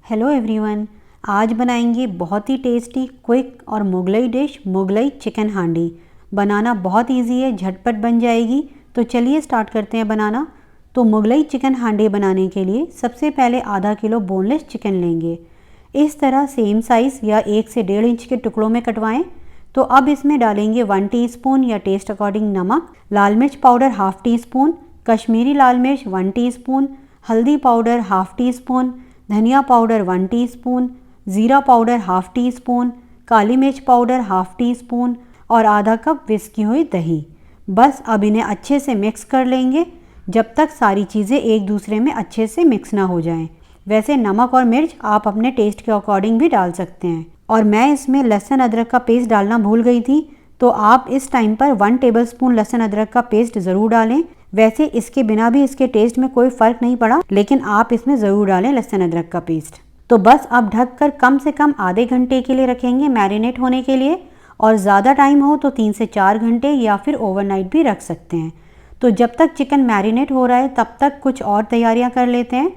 Hello everyone, आज बनाएंगे बहुत ही टेस्टी क्विक और मुगलई डिश मुगलई चिकन हांडी। बनाना बहुत इजी है, झटपट बन जाएगी। तो चलिए स्टार्ट करते हैं बनाना। तो मुगलई चिकन हांडी बनाने के लिए सबसे पहले आधा किलो बोनलेस चिकन लेंगे। इस तरह सेम साइज़ या 1 से 1.5 इंच के टुकड़ों में कटवाएं। तो अब इसमें डालेंगे 1 टीस्पून या टेस्ट अकॉर्डिंग नमक, लाल मिर्च powder half teaspoon, Kashmiri लाल मिर्च 1 टीस्पून, हल्दी पाउडर हाफ टी स्पून, धनिया पाउडर 1 टीस्पून, ज़ीरा पाउडर हाफ टी स्पून, काली मिर्च पाउडर हाफ टी स्पून और आधा कप विस्की हुई दही। बस अब इन्हें अच्छे से मिक्स कर लेंगे जब तक सारी चीज़ें एक दूसरे में अच्छे से मिक्स ना हो जाएं। वैसे नमक और मिर्च आप अपने टेस्ट के अकॉर्डिंग भी डाल सकते हैं। और मैं इसमें लहसुन अदरक का पेस्ट डालना भूल गई थी, तो आप इस टाइम पर 1 टेबलस्पून लहसुन अदरक का पेस्ट ज़रूर डालें। वैसे इसके बिना भी इसके टेस्ट में कोई फ़र्क नहीं पड़ा, लेकिन आप इसमें ज़रूर डालें लहसुन अदरक का पेस्ट। तो बस अब ढककर कम से कम आधे घंटे के लिए रखेंगे मैरिनेट होने के लिए, और ज़्यादा टाइम हो तो 3 से 4 घंटे या फिर ओवरनाइट भी रख सकते हैं। तो जब तक चिकन मैरिनेट हो रहा है तब तक कुछ और तैयारियां कर लेते हैं।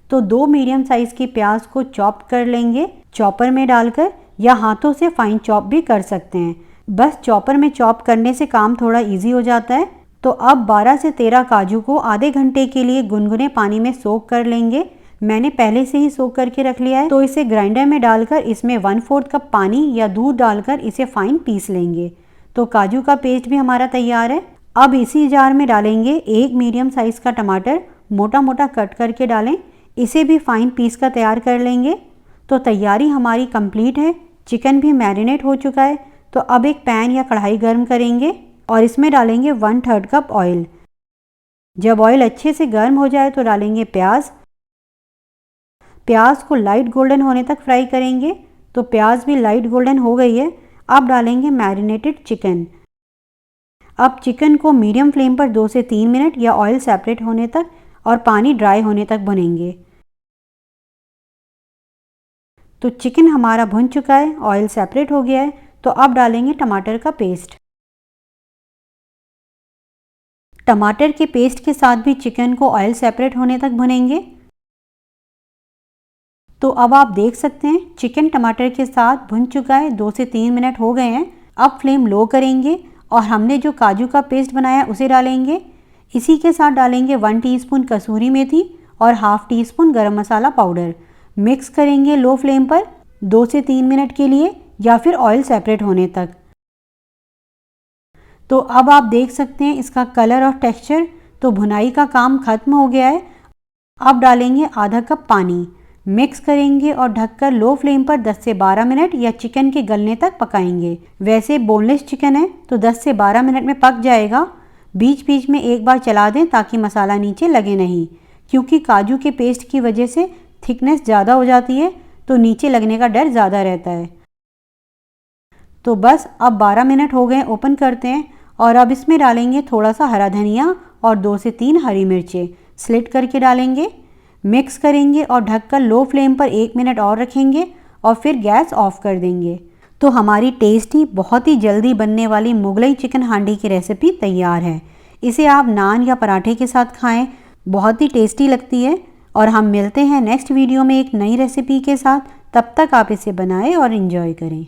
तो 2 मीडियम साइज़ की प्याज को चॉप कर लेंगे चॉपर में डालकर, या हाथों से फाइन चॉप भी कर सकते हैं। बस चॉपर में चॉप करने से काम थोड़ा ईजी हो जाता है। तो अब 12 से 13 काजू को आधे घंटे के लिए गुनगुने पानी में सोक कर लेंगे। मैंने पहले से ही सोक करके रख लिया है। तो इसे ग्राइंडर में डालकर इसमें 1/4 कप पानी या दूध डालकर इसे फाइन पीस लेंगे। तो काजू का पेस्ट भी हमारा तैयार है। अब इसी जार में डालेंगे 1 मीडियम साइज़ का टमाटर, मोटा मोटा कट करके डालें। इसे भी फाइन पीस का तैयार कर लेंगे। तो तैयारी हमारी कंप्लीट है। चिकन भी मैरिनेट हो चुका है। तो अब एक पैन या कढ़ाई गर्म करेंगे और इसमें डालेंगे 1/3 कप ऑयल। जब ऑयल अच्छे से गर्म हो जाए तो डालेंगे प्याज। प्याज को लाइट गोल्डन होने तक फ्राई करेंगे। तो प्याज भी लाइट गोल्डन हो गई है। अब डालेंगे मैरिनेटेड चिकन। अब चिकन को मीडियम फ्लेम पर 2 से 3 मिनट या ऑयल सेपरेट होने तक और पानी ड्राई होने तक भुनेंगे। तो चिकन हमारा भुन चुका है, ऑयल सेपरेट हो गया है। तो अब डालेंगे टमाटर का पेस्ट। टमाटर के पेस्ट के साथ भी चिकन को ऑयल सेपरेट होने तक भुनेंगे। तो अब आप देख सकते हैं चिकन टमाटर के साथ भुन चुका है, 2 से 3 मिनट हो गए हैं। अब फ्लेम लो करेंगे और हमने जो काजू का पेस्ट बनाया है उसे डालेंगे। इसी के साथ डालेंगे 1 टीस्पून कसूरी मेथी और हाफ टी स्पून गरम मसाला पाउडर। मिक्स करेंगे लो फ्लेम पर 2 से 3 मिनट के लिए या फिर ऑयल सेपरेट होने तक। तो अब आप देख सकते हैं इसका कलर और टेक्सचर। तो भुनाई का काम खत्म हो गया है। अब डालेंगे आधा कप पानी, मिक्स करेंगे और ढककर लो फ्लेम पर 10 से 12 मिनट या चिकन के गलने तक पकाएंगे। वैसे बोनलेस चिकन है तो 10 से 12 मिनट में पक जाएगा। बीच बीच में एक बार चला दें ताकि मसाला नीचे लगे नहीं, क्योंकि काजू के पेस्ट की वजह से थिकनेस ज़्यादा हो जाती है तो नीचे लगने का डर ज़्यादा रहता है। तो बस अब 12 मिनट हो गए, ओपन करते हैं और अब इसमें डालेंगे थोड़ा सा हरा धनिया और 2 से 3 हरी मिर्चें स्लिट करके डालेंगे। मिक्स करेंगे और ढककर लो फ्लेम पर 1 मिनट और रखेंगे और फिर गैस ऑफ कर देंगे। तो हमारी टेस्टी बहुत ही जल्दी बनने वाली मुगलई चिकन हांडी की रेसिपी तैयार है। इसे आप नान या पराठे के साथ खाएं, बहुत ही टेस्टी लगती है। और हम मिलते हैं नेक्स्ट वीडियो में एक नई रेसिपी के साथ। तब तक आप इसे बनाएं और एंजॉय करें।